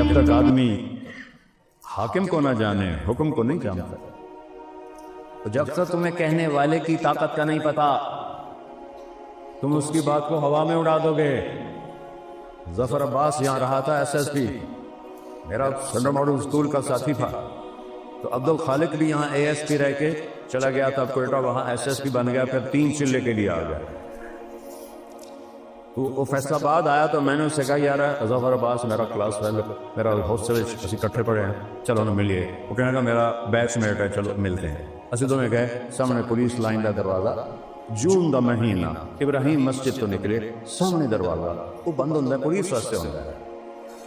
جب تک آدمی حاکم کو نہ جانے حکم کو نہیں جانتا، تو جب تک تمہیں کہنے والے کی طاقت کا نہیں پتا تم اس کی بات کو ہوا میں اڑا دو گے۔ ظفر عباس یہاں رہا تھا ایس ایس پی، میرا سنڈر ماڈل اسکول کا ساتھی تھا، تو عبد الخالق بھی یہاں اے ایس پی رہ کے چلا گیا تھا کوئٹہ، وہاں ایس ایس پی بن گیا، پھر 3 چلے کے لیے آ گیا۔ وہ فیصل آباد آیا تو میں نے اس سے کہا یار ظفر عباس میرا کلاس فیلو، میرا ہاسٹل اسی اکٹھے پڑے ہیں، چلو نا ملیے۔ وہ کہنے لگا میرا بیچ میٹ ہے، چلو ملتے ہیں۔ اسی دونوں گئے، سامنے پولیس لائن کا دروازہ، جون دا مہینہ، ابراہیم مسجد تو نکلے، سامنے دروازہ وہ بند ہوتا ہے، پولیس واسطے ہوتا ہے،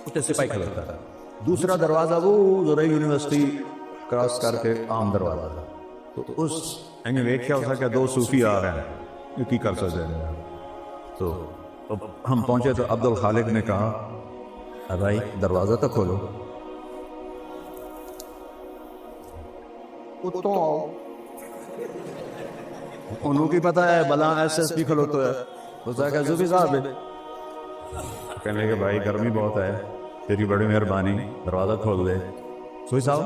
اس سے سپاہی کھڑتا ہے۔ دوسرا دروازہ وہ زرعی یونیورسٹی کراس کر کے عام دروازہ تھا، تو اس انہیں ویکھیا اس کہ 2 صوفی آ رہے ہیں، یہ کی کر سکتے ہیں۔ تو ہم پہنچے تو عبد الخالق نے کہا بھائی دروازہ تو کھولو۔ انہوں کی پتہ ہے بلا ایس ایس پی کھلوتا ہے، اس نے کہا صوفی صاحب کہنے لگے بھائی گرمی بہت ہے، تیری بڑی مہربانی دروازہ کھول دے۔ صوفی صاحب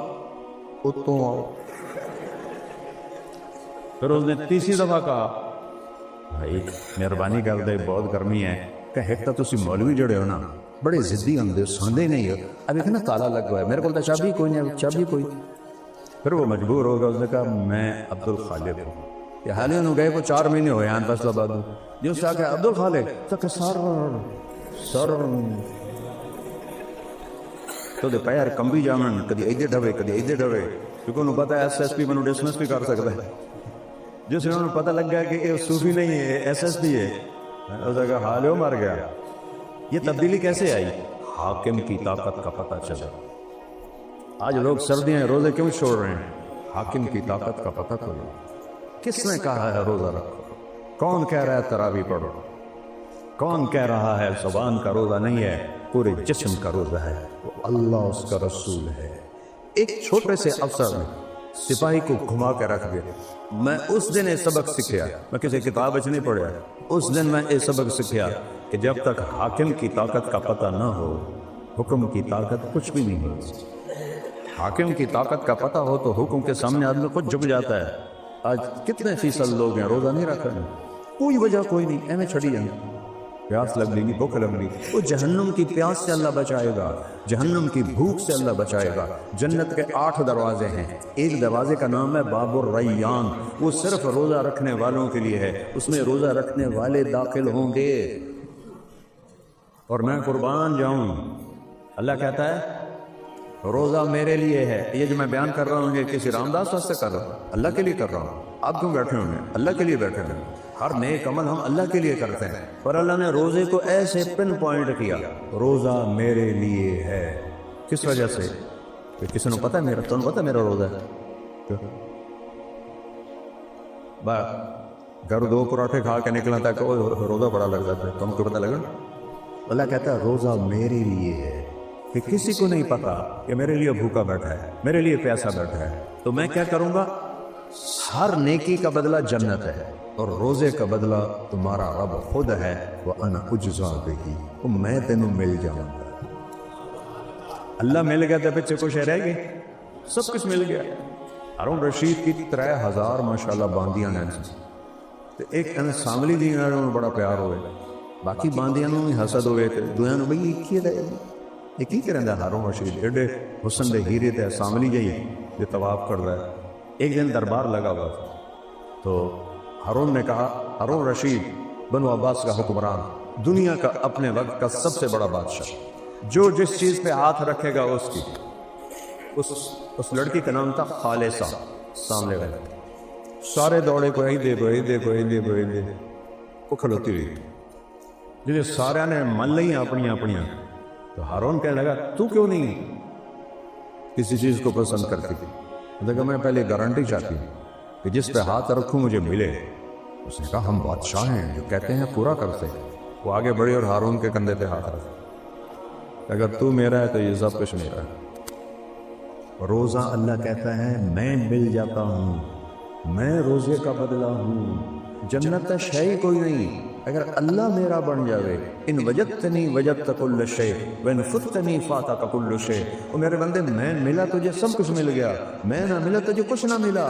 اتوں آؤ۔ پھر اس نے تیسری دفعہ کہا بھائی مہربانی کر دے، بہت گرمی ہے۔ کہ ایک تو تسی مولوی جڑے ہو نا، بڑے ضدی ہوندے ہو، سوندے نہیں ہو۔ اب ایک نا تالا لگ ہوا ہے، میرے کو تو چابی کوئی نہیں، چابی کوئی۔ پھر وہ مجبور ہو گیا، اس نے کہا میں عبد الخالق ہوں۔ یہ حالی انہوں گئے کو 4 مہینے ہوئے ہیں فیصل آباد میں۔ جو اس سے آگے عبد الخالق تو کہ سر تو دے پیار کمبی جامن، کدی ایدے ڈھوے کدی ایدے ڈھوے، کیونکہ انہوں پتا ہے ایس ایس پی منو ڈسمس بھی کر سکتا ہے۔ جس نے انہوں پتہ لگ گیا کہ یہ صوفی نہیں ہے، ایس ایس پی ہے، اس نے کہا حال ہو مر گیا۔ یہ تبدیلی کیسے آئی؟ حاکم کی طاقت کا پتہ چلا۔ آج لوگ سردیاں روزے کیوں چھوڑ رہے ہیں؟ حاکم کی طاقت کا پتہ چلا۔ کس نے کہا ہے روزہ رکھو؟ کون کہہ رہا ہے تراویح پڑھو؟ کون کہہ رہا ہے زبان کا روزہ نہیں ہے، پورے جسم کا روزہ ہے، وہ اللہ اس کا رسول ہے۔ ایک چھوٹے سے افسر نے سپاہی کو گھما کے رکھ دیا۔ میں اس دن یہ سبق سیکھیا، میں کسی کتاب اچھ نہیں پڑھیا، اس دن میں یہ سبق سیکھیا کہ جب تک حاکم کی طاقت کا پتہ نہ ہو، حکم کی طاقت کچھ بھی نہیں ہو۔ حاکم کی طاقت کا پتہ ہو تو حکم کے سامنے آدمی خود جھک جاتا ہے۔ آج کتنے فیصد لوگ ہیں روزہ نہیں رکھ رہے ہیں، کوئی وجہ کوئی نہیں، ایویں چھڑی جائیں، پیاس لگ گئی، بھوک لگ گئی۔ وہ جہنم کی پیاس سے اللہ بچائے گا، جہنم کی بھوک سے اللہ بچائے گا۔ جنت کے 8 دروازے ہیں، ایک دروازے کا نام ہے باب الریان، وہ صرف روزہ رکھنے والوں کے لیے ہے، اس میں روزہ رکھنے والے داخل ہوں گے۔ اور میں قربان جاؤں، اللہ کہتا ہے روزہ میرے لیے ہے۔ یہ جو میں بیان کر رہا ہوں یہ کسی رام داس واسطے کر رہا ہوں، اللہ کے لیے کر رہا ہوں۔ آپ کیوں بیٹھے ہوں گے؟ اللہ کے لیے بیٹھے ہیں۔ ہر نیک عمل ہم اللہ کے لیے کرتے ہیں، پر اللہ نے روزے کو ایسے پن پوائنٹ کیا، روزہ میرے لیے ہے۔ کس وجہ سے؟ کہ کسی نے پتہ ہے میرا، تو پتہ ہے میرا روزہ ہے، گھر 2 پراٹھے کھا کے نکلا تھا کہ روزہ بڑا لگ جاتا ہے، تم کو پتہ لگا؟ اللہ کہتا ہے روزہ میرے لیے ہے، کہ کسی کو نہیں پتا کہ میرے لیے بھوکا بیٹھا ہے، میرے لیے پیاسا بیٹھا ہے، تو میں کیا کروں گا؟ ہر نیکی کا بدلہ جنت ہے، اور روزے کا بدلہ تمہارا رب خود ہے، وَأَنَا أُجْزَىٰ بِهِ، تو میں تینوں مل جاؤں گا۔ اللہ مل گیا تو پیچھے کچھ رہ گئے، سب کچھ مل گیا۔ ہارون رشید کی 3000 ماشاءاللہ باندیاں ہیں، ایک ساملی دی انہوں بڑا پیار ہوئے، باقی باندیاں نوں حسد ہوئے تھے، دویاں نوں بھئی کی ہے یہ کی کریں دا ہارون رشید ایڈے حسن دے ہیرے تے ساملی جائی یہ طواف کر رہا ہے۔ ایک دن دربار لگا ہوا تھا، تو ہارون نے کہا ہارون رشید بنو عباس کا حکمران، دنیا کا اپنے وقت کا سب سے بڑا بادشاہ، جو جس چیز پہ ہاتھ رکھے گا اس کی، اس لڑکی کا نام تھا خالصہ، سامنے گئے سارے دوڑے کو ہی دے دے وہ کھلوتی ہوئی، جسے سارے نے من لئی اپنی، تو ہارون کہنے لگا تو کیوں نہیں کسی چیز کو پسند کرتی؟ دیکھا میں پہلے گارنٹی چاہتی ہوں کہ جس پہ ہاتھ رکھوں مجھے ملے۔ اس نے کہا ہم بادشاہ ہیں، جو کہتے ہیں پورا کرتے ہیں۔ وہ آگے بڑھی اور ہارون کے کندھے پہ ہاتھ رکھا، اگر تو میرا ہے تو یہ سب کچھ میرا ہے۔ روزہ اللہ کہتا ہے میں مل جاتا ہوں، میں روزے کا بدلہ ہوں، جنت شے کوئی نہیں، اگر اللہ میرا بن جاوے، ان وجدتنی وجدت کل شے وان فتنی فاتک کل شے، او میرے بندے میں ملا تجھے سب کچھ مل گیا، میں نہ ملا تجھے کچھ نہ ملا۔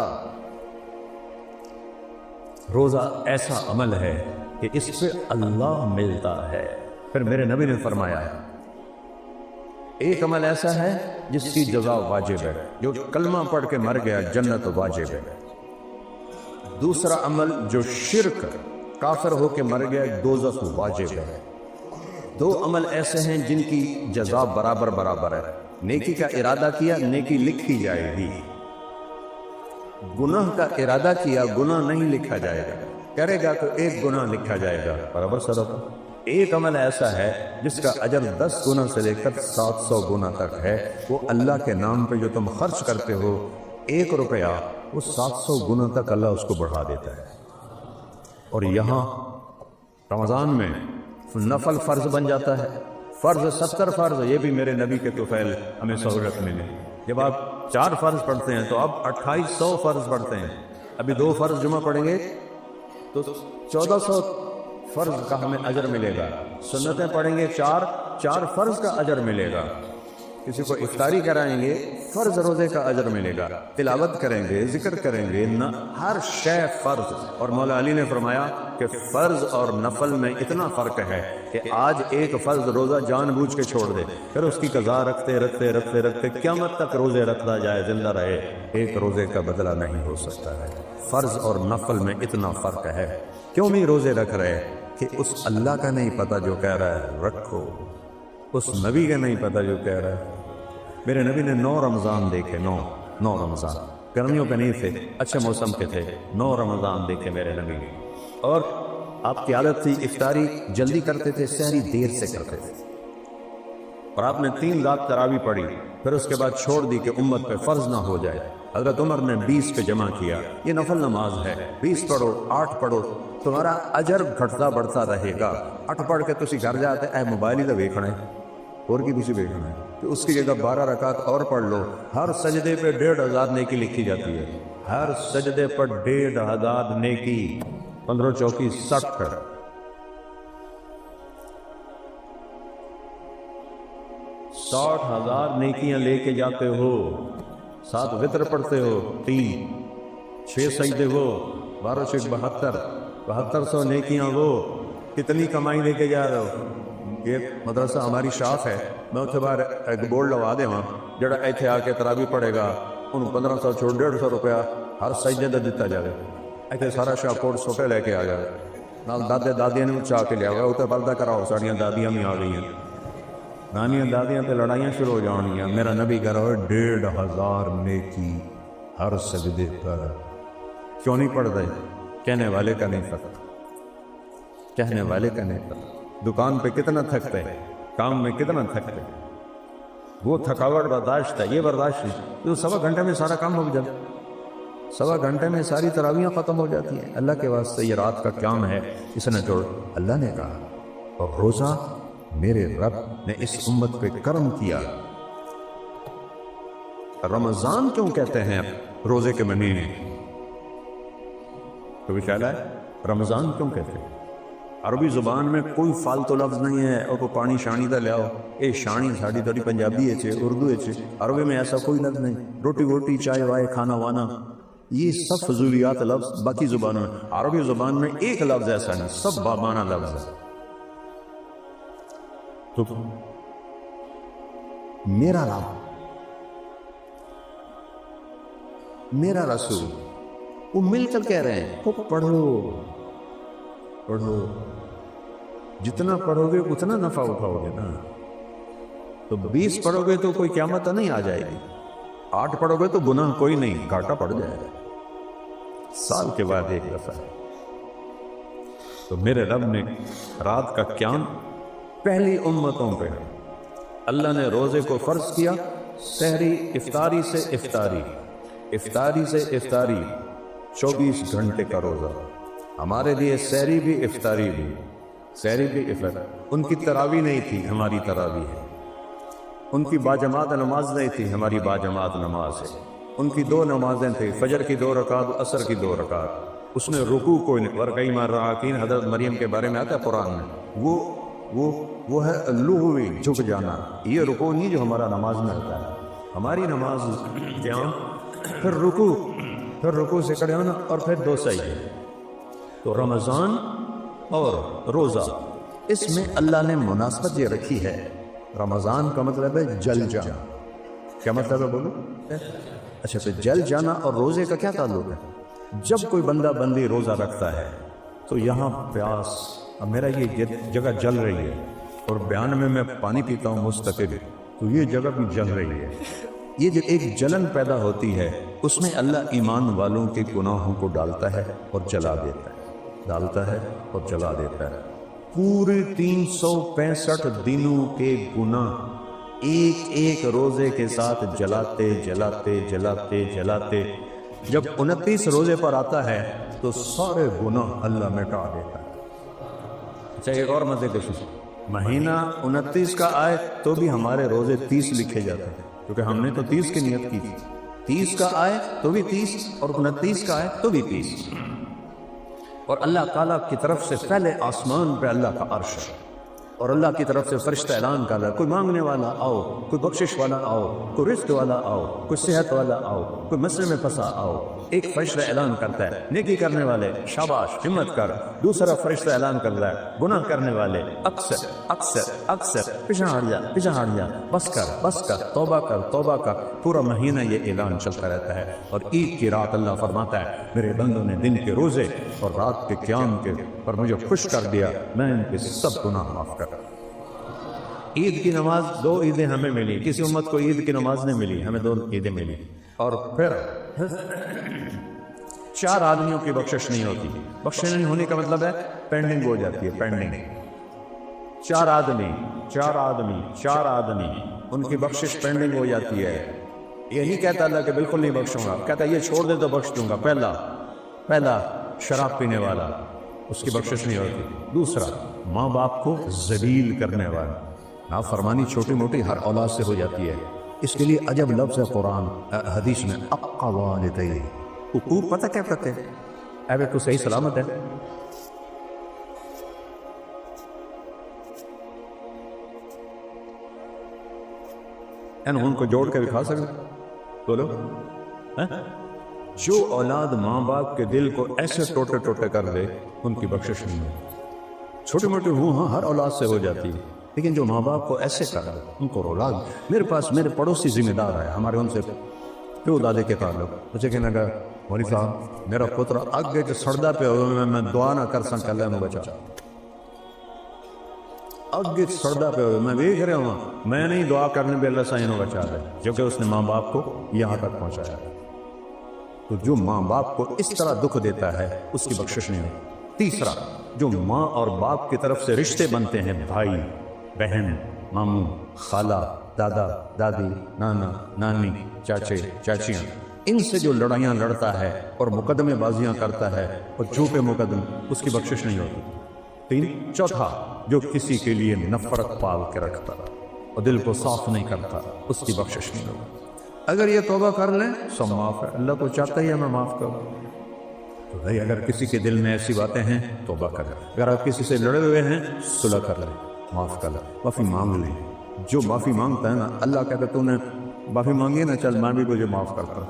روزہ ایسا عمل ہے کہ اس پہ اللہ ملتا ہے۔ پھر میرے نبی نے فرمایا ایک عمل ایسا ہے جس کی جزا واجب ہے، جو کلمہ پڑھ کے مر گیا جنت واجب ہے۔ دوسرا عمل جو شرک کافر ہو کے مر گیا دوزخ واجب ہے۔ دو عمل ایسے ہیں جن کی جزا برابر برابر ہے۔ نیکی کا ارادہ کیا، نیکی لکھی جائے گی، گناہ کا ارادہ کیا، گناہ نہیں لکھا جائے گا، کرے گا تو ایک گناہ لکھا جائے گا، برابر صدقہ۔ ایک عمل ایسا ہے جس کا اجر 10 گنا سے لے کر 700 گنا تک ہے، وہ اللہ کے نام پہ جو تم خرچ کرتے ہو 1 روپیہ، وہ 700 گنا تک اللہ اس کو بڑھا دیتا ہے۔ اور یہاں رمضان میں نفل فرض بن جاتا ہے، فرض 70 فرض، یہ بھی میرے نبی کے طفیل ہمیں سہولت ملی۔ جب آپ 4 فرض پڑھتے ہیں تو اب 2800 فرض پڑھتے ہیں، ابھی 2 فرض جمعہ پڑھیں گے تو 1400 فرض کا ہمیں اجر ملے گا، سنتیں پڑھیں گے 4 فرض کا اجر ملے گا، کسی کو افطاری کرائیں گے فرض روزے کا اجر ملے گا، تلاوت کریں گے، ذکر کریں گے، ہر شے فرض۔ اور مولا علی نے فرمایا کہ فرض اور نفل میں اتنا فرق ہے کہ آج ایک فرض روزہ جان بوجھ کے چھوڑ دے، پھر اس کی قضا رکھتے رکھتے رکھتے رکھتے قیامت تک روزے رکھتا جائے، زندہ رہے، ایک روزے کا بدلہ نہیں ہو سکتا ہے۔ فرض اور نفل میں اتنا فرق ہے۔ کیوں نہیں روزے رکھ رہے؟ کہ اس اللہ کا نہیں پتہ جو کہہ رہا ہے رکھو، اس نبی کا نہیں پتہ جو کہہ رہا ہے۔ میرے نبی نے 9 رمضان دیکھے، 9 رمضان، گرمیوں پہ نہیں تھے، اچھے موسم کے تھے، 9 رمضان دیکھے میرے نبی نے۔ اور آپ کی عادت تھی افطاری جلدی کرتے تھے، سحری دیر سے کرتے تھے، اور آپ نے 3 رات تراویح پڑھی، پھر اس کے بعد چھوڑ دی کہ امت پہ فرض نہ ہو جائے۔ حضرت عمر نے 20 پہ جمع کیا، یہ نفل نماز ہے، 20 پڑھو، 8 پڑھو، تمہارا اجر گھٹتا بڑھتا رہے گا۔ 8 پڑھ کے تسی گھر جاتے اے موبائل ہی تو ویکھنا ہے، اور کی تسی ویکھنا ہے، تو اس کی جگہ 12 رکعت اور پڑھ لو، ہر سجدے پہ 1500 نیکی لکھی جاتی ہے، ہر سجدے پر 1500 نیکی، 15 چوکی 60 ہے۔ 60,000 نیکیاں لے کے جاتے ہو، 7 وتر پڑھتے ہو، 3 6 سجدے ہو، 12 سے 72 7200 نیکیاں ہو، کتنی کمائی لے کے جا رہے ہو؟ یہ مدرسہ ہماری شاخ ہے، میں اتنے باہر ایک بورڈ لگا دے ہاں، جڑا ایتھے آ کے تراویح پڑھے گا انہوں 1500 چھوڑ 150 روپیہ ہر سجدے دا دیتا جائے، ایتھے سارا شاہ کوٹ سوٹے لے کے آ جائے، نال دادے دادیاں نے چاہ کے لیا گیا، اتنے پردہ کراؤ، ساڑیاں دادیاں بھی آ گئی ہیں، نانیاں دادیاں تے لڑائیاں شروع ہو جانیاں۔ میرا نبی کہہ رہا ہے 1500 نیکی ہر سجدے پر۔ کیوں نہیں پڑھ رہے؟ کہنے والے کا نہیں پتہ، کہنے والے کا نہیں پتہ۔ دکان پہ کتنا تھکتے ہیں، کام میں کتنا تھکتے ہیں، وہ تھکاوٹ برداشت ہے، یہ برداشت نہیں، تو 1.25 گھنٹے میں سارا کام ہو جاتا ہے، 1.25 گھنٹے میں ساری تراویحیں ختم ہو جاتی ہیں۔ اللہ کے واسطے یہ رات کا قیام ہے، اس نے چھوڑ، اللہ نے کہا، اور روزہ میرے رب نے اس امت پہ کرم کیا۔ رمضان کیوں کہتے ہیں روزے کے مہینے؟ تو بھی خیال ہے رمضان کیوں کہتے ہیں؟ عربی زبان میں کوئی فالتو لفظ نہیں ہے، اور کو پانی شانی دا لیاؤ، اے شانی ساڑی تھوڑی پنجابی ہے، اردو ہے، عربی میں ایسا کوئی لفظ نہیں۔ روٹی ووٹی، چائے وائے، کھانا وانا، یہ سب فضولیات لفظ باقی زبانوں میں، عربی زبان میں ایک لفظ ایسا نہیں، سب بامانہ لفظ ہے۔ تو میرا رب، میرا رسول، وہ مل کر کہہ رہے ہیں پڑھو پڑھو، جتنا پڑھو گے اتنا نفع اٹھاؤ گے نا۔ تو 20 پڑھو گے تو کوئی قیامت نہیں آ جائے گی، 8 پڑھو گے تو گناہ کوئی نہیں، گھاٹا پڑ جائے گا، سال کے بعد ایک دفعہ۔ تو میرے رب نے رات کا قیام پہلی امتوں پہ اللہ نے روزے کو فرض کیا، سحری افطاری سے افطاری، افطاری سے افطاری، 24 گھنٹے کا روزہ۔ ہمارے لیے سحری بھی افطاری بھی، سحری بھی افطاری۔ ان کی تراویح نہیں تھی، ہماری تراویح ہے۔ ان کی باجماعت نماز نہیں تھی، ہماری باجماعت نماز ہے۔ ان کی 2 نمازیں تھیں، فجر کی 2 رکعت، عصر کی 2 رکعت۔ اس نے رکوع کو ورکعی مع الراکعین حضرت مریم کے بارے میں آتا ہے قرآن میں، وہ ہے لغوی جھک جانا. یہ رکوع نہیں جو ہمارا نماز میں ہوتا ہے. ہماری نماز قیام، پھر رکوع سے کھڑے ہونا، اور پھر 2 سجدے. تو رمضان اور روزہ، اس میں اللہ نے مناسبت یہ رکھی ہے. رمضان کا مطلب ہے جل جانا. کیا مطلب ہے بولو؟ اچھا، تو جل جانا اور روزے کا کیا تعلق ہے؟ جب کوئی بندہ بندی روزہ رکھتا ہے تو یہاں پیاس، اب میرا یہ جگہ جل رہی ہے اور بیان میں پانی پیتا ہوں مستقل، تو یہ جگہ بھی جل رہی ہے. یہ جو ایک جلن پیدا ہوتی ہے، اس میں اللہ ایمان والوں کے گناہوں کو ڈالتا ہے اور جلا دیتا ہے، ڈالتا ہے اور جلا دیتا ہے. پورے 365 دنوں کے گناہ ایک ایک روزے کے ساتھ جلاتے جلاتے جلاتے جلاتے جب 29 روزے پر آتا ہے تو سارے گناہ اللہ مٹا دیتا ہے. اچھا، ایک اور مزے کی چیز، مہینہ 29 کا آئے تو بھی ہمارے روزے 30 لکھے جاتے ہیں، کیونکہ ہم نے تو 30 کی نیت کی تھی. 30 کا آئے تو بھی 30، اور 29 کا آئے تو بھی 30. اور اللہ تعالیٰ کی طرف سے پہلے آسمان پہ اللہ کا عرش ہے، اور اللہ کی طرف سے فرشتہ اعلان کر رہا ہے، کوئی مانگنے والا آؤ، کوئی بخشش والا آؤ، کوئی رزق والا آؤ، کوئی صحت والا آؤ، کوئی مسئلے میں پھنسا آؤ. ایک فرشتہ اعلان کرتا ہے نیکی کرنے والے شاباش ہمت کر، دوسرا فرشتہ اعلان کرتا ہے گناہ کرنے والے اکثر اکثر اکثر پیچھے ہٹ جا، پیچھے ہٹ جا، بس کر، توبہ کر، توبہ کر. پورا مہینہ یہ اعلان چلتا رہتا ہے. اور عید کی رات اللہ فرماتا ہے میرے بندوں نے دن کے روزے اور رات کے قیام کے پر مجھے خوش کر دیا، میں ان کے سب گناہ معاف کر. عید کی نماز 2 عیدیں ہمیں ملی، کسی امت کو عید کی نماز نہیں ملی، ہمیں 2 عیدیں ملی. اور پھر 4 آدمیوں کی بخشش نہیں ہوتی. بخشش نہیں ہونے کا مطلب ہے پینڈنگ ہو جاتی ہے، پینڈنگ. 4 آدمی ان کی بخشش پینڈنگ ہو جاتی ہے. یہ نہیں کہتا اللہ کہ بالکل نہیں بخشوں گا، کہتا ہے یہ چھوڑ دے تو بخش دوں گا. پہلا شراب پینے والا، اس کی بخشش نہیں ہوتی. دوسرا ماں باپ کو ذلیل کرنے والا، نافرمانی چھوٹی موٹی ہر اولاد سے ہو جاتی ہے. اس کے لیے عجب لفظ ہے قرآن حدیث میں، اقا والدین. حقوق پتہ کیا کہتے ہیں؟ اے تو صحیح سلامت ہے. ان کو جوڑ کے دکھا سکتے بولو. جو اولاد ماں باپ کے دل کو ایسے ٹوٹے ٹوٹے کر دے ان کی بخشش نہیں ہے. چھوٹی موٹی ہاں ہر اولاد سے ہو جاتی ہے، لیکن جو ماں باپ کو ایسے کر دے ان کو اولاد. میرے پاس میرے پڑوسی ذمہ دار ہے، ہمارے ان سے پیو دادے کے تعلق. مجھے کہنے لگا مولوی صاحب میرا پتر آگے جو سڑدا پہ ہوئے میں دعا نہ کر سکتا، اللہ نے بچا. آگے سڑدا پہ ہوئے میں دیکھ رہا ہوں، میں نہیں دعا کرنے پہ اللہ صاحب نے بچا دے، جبکہ اس نے ماں باپ کو یہاں تک پہنچایا. تو جو ماں باپ کو اس طرح دکھ دیتا ہے اس کی بخشش نہیں ہوتی. تیسرا، جو ماں اور باپ کی طرف سے رشتے بنتے ہیں، بھائی بہن، ماموں، خالہ، دادا دادی، نانا نانی، چاچے چاچیاں، ان سے جو لڑائیاں لڑتا ہے اور مقدمے بازیاں کرتا ہے اور جھوٹے مقدمے، اس کی بخشش نہیں ہوتی. 3. چوتھا، جو کسی کے لیے نفرت پال کے رکھتا اور دل کو صاف نہیں کرتا، اس کی بخشش نہیں ہوتی. اگر یہ توبہ کر لیں سب معاف ہے. اللہ تو چاہتا ہی ہے میں معاف کروں. تو بھائی اگر کسی کے دل میں ایسی باتیں ہیں توبہ کر لیں. اگر آپ کسی سے لڑے ہوئے ہیں صلح کر لیں، معاف کر لیں، معافی مانگ لیں. جو معافی مانگتا ہے نا، اللہ کہتا ہے تو نے معافی مانگی نا، چل میں بھی تجھے معاف کرتا ہوں.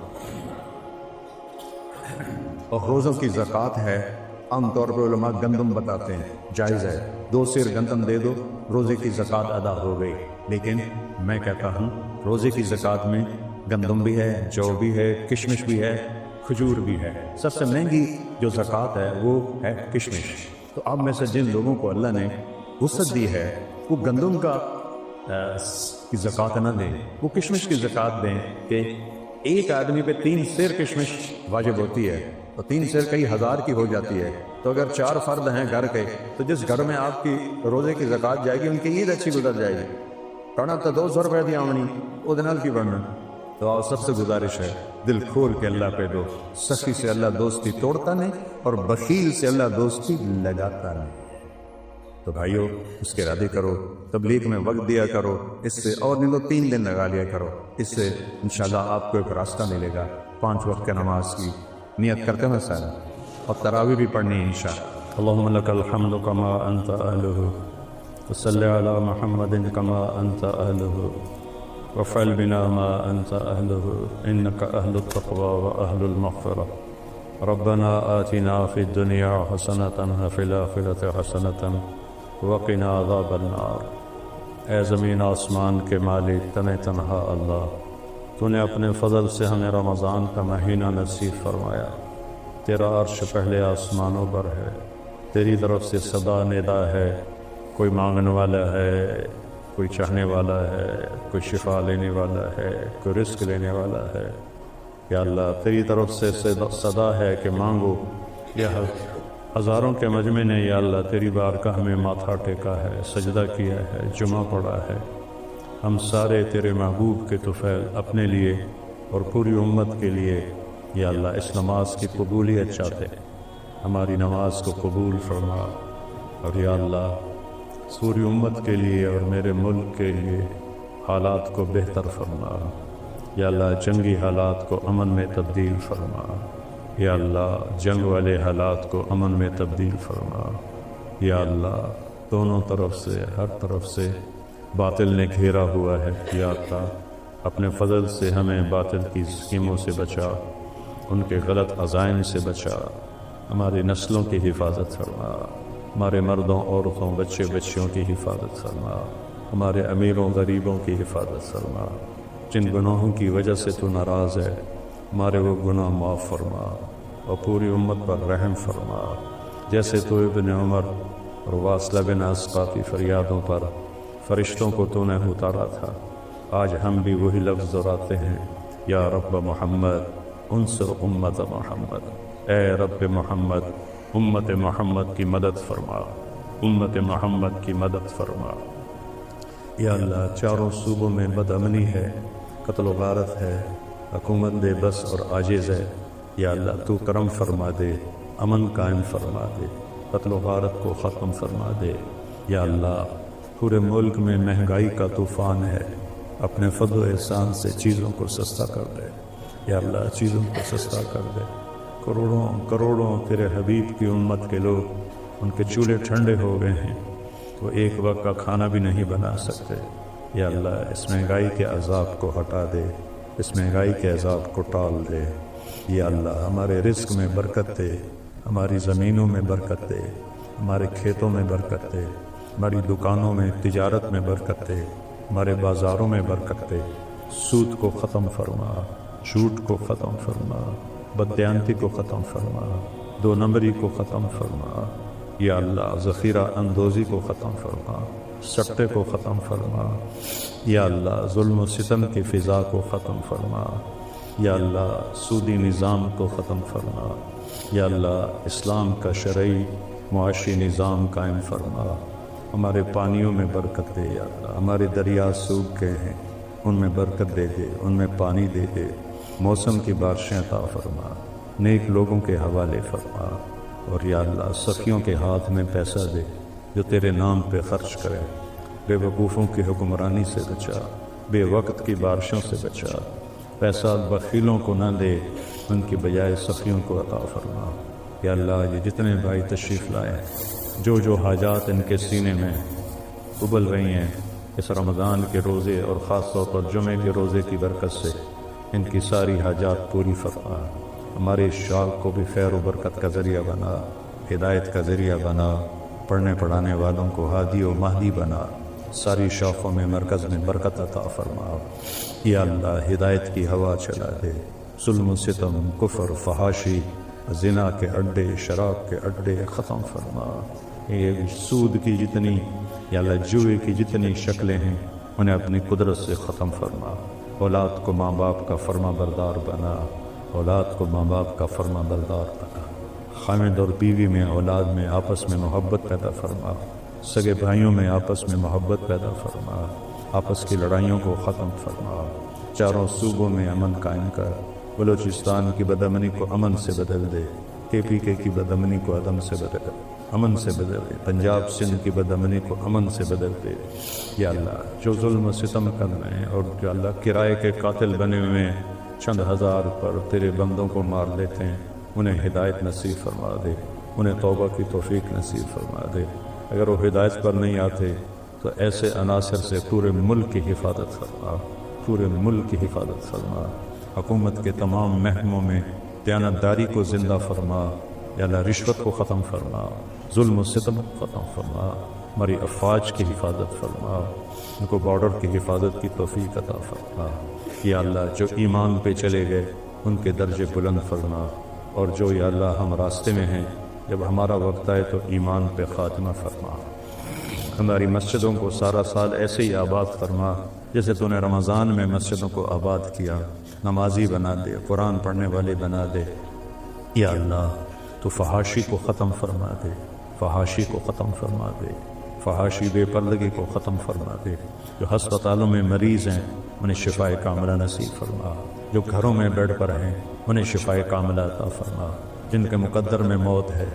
اور روزوں کی زکوٰۃ ہے، عام طور پر علماء گندم بتاتے ہیں، جائز ہے. 2 سیر گندم دے دو، روزے کی زکوٰۃ ادا ہو گئی. لیکن میں کہتا ہوں روزے کی زکوٰۃ میں گندم بھی ہے، جو بھی ہے، کشمش بھی ہے، کھجور بھی ہے. سب سے مہنگی جو زکوٰۃ ہے وہ ہے کشمش. تو آپ میں سے جن لوگوں کو اللہ نے وسعت دی ہے وہ گندم کا کی زکوٰۃ نہ دیں، وہ کشمش کی زکوٰۃ دیں. کہ ایک آدمی پہ 3 سیر کشمش واجب ہوتی ہے، تو 3 سیر کئی ہزار کی ہو جاتی ہے. تو اگر 4 فرد ہیں گھر کے، تو جس گھر میں آپ کی روزے کی زکوٰۃ جائے گی ان کی عید اچھی گزر جائے گی. کرنا تو 200 روپے دی آمنی وہ دنال کی بڑھنا. تو آپ سب سے گزارش ہے دل کھول کے اللہ پہ دو. سخی سے اللہ دوستی توڑتا نہیں اور بخیل سے اللہ دوستی لگاتا نہیں. تو بھائیو اس کے ارادے کرو، تبلیغ میں وقت دیا کرو، اس سے اور نہیں تو 3 دن لگا لیا کرو. اس سے انشاءاللہ آپ کو ایک راستہ ملے گا. 5 وقت کی نماز کی نیت کرتے ہیں سارا. اور تراوی بھی پڑھنی ہے انشاءاللہ۔ اللهم لك الحمد كما أنت أهله وصل على محمد كما أنت أهله وفعل بنا ما أنت أهله إنك أهل التقوى وأهل المغفرة ربنا آتنا في الدنيا حسنة وفي الآخرة حسنة وقنا عذاب النار۔ اے زمین آسمان کے مالک تنہ تنہا اللہ، تو نے اپنے فضل سے ہمیں رمضان کا مہینہ نصیب فرمایا۔ تیرا عرش پہلے آسمانوں پر ہے، تیری طرف سے صدا ندا ہے، کوئی مانگنے والا ہے، کوئی چاہنے والا ہے، کوئی شفا لینے والا ہے، کوئی رزق لینے والا ہے۔ یا اللہ تیری طرف سے صدا ہے کہ مانگو۔ یا ہزاروں کے مجمع نے یا اللہ تیری بارگاہ میں ماتھا ٹیکا ہے، سجدہ کیا ہے، جمعہ پڑھا ہے۔ ہم سارے تیرے محبوب کے طفیل اپنے لیے اور پوری امت کے لیے یا اللہ اس نماز کی قبولیت چاہتے ہیں، ہماری نماز کو قبول فرما، اور یا اللہ پوری امت کے لیے اور میرے ملک کے لیے حالات کو بہتر فرما۔ یا اللہ جنگی حالات کو امن میں تبدیل فرما، یا اللہ جنگ والے حالات کو امن میں تبدیل فرما۔ یا اللہ دونوں طرف سے ہر طرف سے باطل نے گھیرا ہوا ہے، یا اللہ اپنے فضل سے ہمیں باطل کی اسکیموں سے بچا، ان کے غلط عزائم سے بچا، ہماری نسلوں کی حفاظت فرما، ہمارے مردوں عورتوں بچے بچیوں کی حفاظت فرما، ہمارے امیروں غریبوں کی حفاظت فرما۔ جن گناہوں کی وجہ سے تو ناراض ہے ہمارے وہ گناہ معاف فرما اور پوری امت پر رحم فرما۔ جیسے تو ابن عمر اور واصلہ بن اسقا کی فریادوں پر فرشتوں کو تو نے اتارا تھا، آج ہم بھی وہی لفظ دہراتے ہیں، یا رب محمد انصر امت محمد، اے رب محمد امت محمد کی مدد فرما، امت محمد کی مدد فرما۔ یا اللہ چاروں صوبوں میں بد امنی ہے، قتل و غارت ہے، حکومت بے بس اور عاجز ہے۔ یا اللہ تو کرم فرما دے، امن قائم فرما دے، قتل و غارت کو ختم فرما دے۔ یا اللہ پورے ملک میں مہنگائی کا طوفان ہے، اپنے فضل و احسان سے چیزوں کو سستا کر دے۔ یا اللہ چیزوں کو سستا کر دے۔ کروڑوں کروڑوں تیرے حبیب کی امت کے لوگ ان کے چولہے ٹھنڈے ہو گئے ہیں، تو ایک وقت کا کھانا بھی نہیں بنا سکتے۔ یا اللہ اس مہنگائی کے عذاب کو ہٹا دے، اس مہنگائی کے عذاب کو ٹال دے۔ یا اللہ ہمارے رزق میں برکت دے، ہماری زمینوں میں برکت دے، ہمارے کھیتوں میں برکت دے، ہماری دکانوں میں تجارت میں برکت دے، ہمارے بازاروں میں برکت دے۔ سود کو ختم فرما، جھوٹ کو ختم فرما، بددیانتی کو ختم فرما، دو نمبری کو ختم فرما۔ یا اللہ ذخیرہ اندوزی کو ختم فرما، سٹے کو ختم فرما۔ یا اللہ ظلم و ستم کی فضا کو ختم فرما۔ یا اللہ سودی نظام کو ختم فرما۔ یا اللہ اسلام کا شرعی معاشی نظام قائم فرما۔ ہمارے پانیوں میں برکت دے یا اللہ، ہمارے دریا سوکھ گئے ہیں ان میں برکت دے دے، ان میں پانی دے دے، موسم کی بارشیں عطا فرما، نیک لوگوں کے حوالے فرما۔ اور یا اللہ سخیوں کے ہاتھ میں پیسہ دے جو تیرے نام پہ خرچ کرے، بے وقوفوں کی حکمرانی سے بچا، بے وقت کی بارشوں سے بچا، پیسہ بخیلوں کو نہ دے، ان کی بجائے سخیوں کو عطا فرما۔ یا اللہ یہ جتنے بھائی تشریف لائے ہیں، جو حاجات ان کے سینے میں ابل رہی ہیں اس رمضان کے روزے اور خاص طور پر جمعے کے روزے کی برکت سے، ان کی ساری حاجات پوری فرما۔ ہمارے شاخ کو بھی خیر و برکت کا ذریعہ بنا، ہدایت کا ذریعہ بنا، پڑھنے پڑھانے والوں کو ہادی و مہدی بنا، ساری شاخوں میں مرکز میں برکت عطا فرما۔ یا اللہ ہدایت کی ہوا چلا دے، ظلم و ستم، کفر، فحاشی، زنا کے اڈے، شراب کے اڈے ختم فرما۔ یہ سود کی جتنی یا اللہ جوئے کی جتنی شکلیں ہیں انہیں اپنی قدرت سے ختم فرما۔ اولاد کو ماں باپ کا فرما بردار بنا، اولاد کو ماں باپ کا فرما بردار بنا۔ خامد اور بیوی میں، اولاد میں آپس میں محبت پیدا فرما، سگے بھائیوں میں آپس میں محبت پیدا فرما، آپس کی لڑائیوں کو ختم فرما، چاروں صوبوں میں امن قائم کر۔ بلوچستان کی بدامنی کو امن سے بدل دے، KPK کی بدامنی کو امن سے بدل دے، پنجاب سندھ کی بدامنی کو امن سے بدل دے۔ یا اللہ جو ظلم و ستم کر رہے ہیں اور جو اللہ کرائے کے قاتل بنے ہوئے ہیں، چند ہزار پر تیرے بندوں کو مار لیتے ہیں، انہیں ہدایت نصیب فرما دے، انہیں توبہ کی توفیق نصیب فرما دے۔ اگر وہ ہدایت پر نہیں آتے تو ایسے عناصر سے پورے ملک کی حفاظت فرما، پورے ملک کی حفاظت فرما۔ حکومت کے تمام محکموں میں دیانتداری کو زندہ فرما، یا اللہ رشوت کو ختم فرما، ظلم و ستم کو ختم فرما، ہماری افواج کی حفاظت فرما، ان کو بارڈر کی حفاظت کی توفیق عطا فرما۔ یا اللہ جو ایمان پہ چلے گئے ان کے درجے بلند فرما، اور جو یا اللہ ہم راستے میں ہیں جب ہمارا وقت آئے تو ایمان پہ خاتمہ فرما۔ ہماری مسجدوں کو سارا سال ایسے ہی آباد فرما جیسے تو نے رمضان میں مسجدوں کو آباد کیا، نمازی بنا دے، قرآن پڑھنے والے بنا دے۔ یا اللہ تو فحاشی کو ختم فرما دے، فحاشی کو ختم فرما دے، فحاشی بے پردگی کو ختم فرما دے۔ جو ہسپتالوں میں مریض ہیں انہیں شفاء کاملہ نصیب فرما، جو گھروں میں بیڈ پر ہیں انہیں شفاء کاملہ عطا فرما، جن کے مقدر میں موت ہے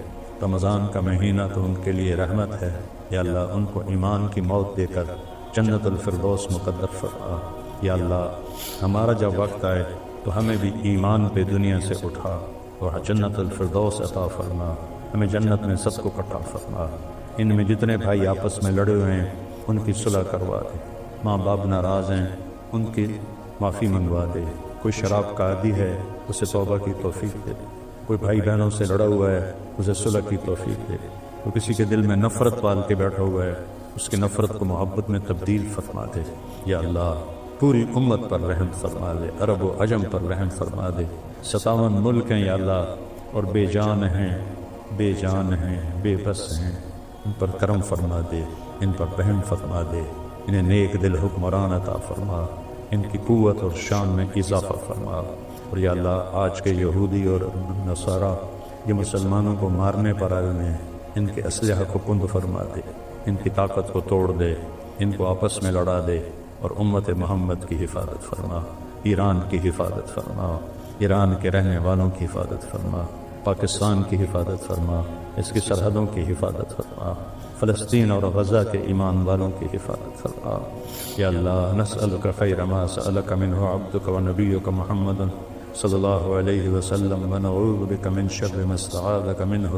رمضان کا مہینہ تو ان کے لیے رحمت ہے، یا اللہ ان کو ایمان کی موت دے کر جنت الفردوس مقدر فرما۔ یا اللہ ہمارا جب وقت آئے تو ہمیں بھی ایمان پہ دنیا سے اٹھا اور جنت الفردوس عطا فرما، ہمیں جنت میں سب کو اکٹھا فرما۔ ان میں جتنے بھائی آپس میں لڑے ہوئے ہیں ان کی صلح کروا دے، ماں باپ ناراض ہیں ان کی معافی منگوا دے، کوئی شراب کا عادی ہے اسے توبہ کی توفیق دے، کوئی بھائی بہنوں سے لڑا ہوا ہے اسے صلح کی توفیق دے، کوئی کسی کے دل میں نفرت پال کے بیٹھا ہوا ہے اس کی نفرت کو محبت میں تبدیل فرما دے۔ یا اللہ پوری امت پر رحم فرما دے، عرب و عجم پر رحم فرما دے۔ 57 ملک ہیں یا اللہ اور بے جان ہیں، بے جان ہیں، بے بس ہیں، ان پر کرم فرما دے، ان پر رحم فرما دے، انہیں نیک دل حکمران عطا فرما، ان کی قوت اور شان میں اضافہ فرما۔ اور یا اللہ آج کے یہودی اور نصارہ یہ مسلمانوں کو مارنے پر آئے ہوئے ہیں ان کے اسلحہ کو کند فرما دے، ان کی طاقت کو توڑ دے، ان کو آپس میں لڑا دے، اور امت محمد کی حفاظت فرما، ایران کی حفاظت فرما، ایران کے رہنے والوں کی حفاظت فرما، پاکستان کی حفاظت فرما، اس کی سرحدوں کی حفاظت فرما، فلسطین اور غزہ کے ایمان والوں کی حفاظت فرما۔ یا اللہ نسألک خیر ما سألک منہ عبدک و نبیک محمد صلی اللہ علیہ وسلم ونعوذ بک من شر ما استعاذک منہ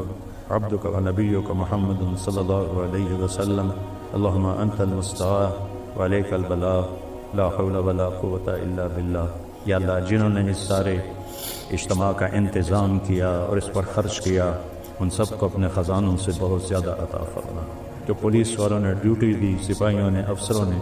عبدک و نبیک محمد صلی اللہ علیہ وسلم۔ اللہم انت المستعان وعلیک البلاغ لا حول ولا قوة الا باللہ۔ یا اللہ جنہوں نے اس سارے اجتماع کا انتظام کیا اور اس پر خرچ کیا ان سب کو اپنے خزانوں سے بہت زیادہ عطا فرما۔ جو پولیس والوں نے ڈیوٹی دی، سپاہیوں نے، افسروں نے،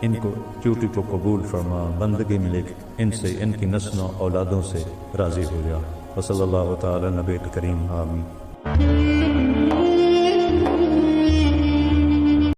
ان کو ڈیوٹی کو قبول فرما، بندگی ملے، ان سے ان کی نسلوں اولادوں سے راضی ہو جا۔ وصلی اللہ تعالی نبی کریم آمین۔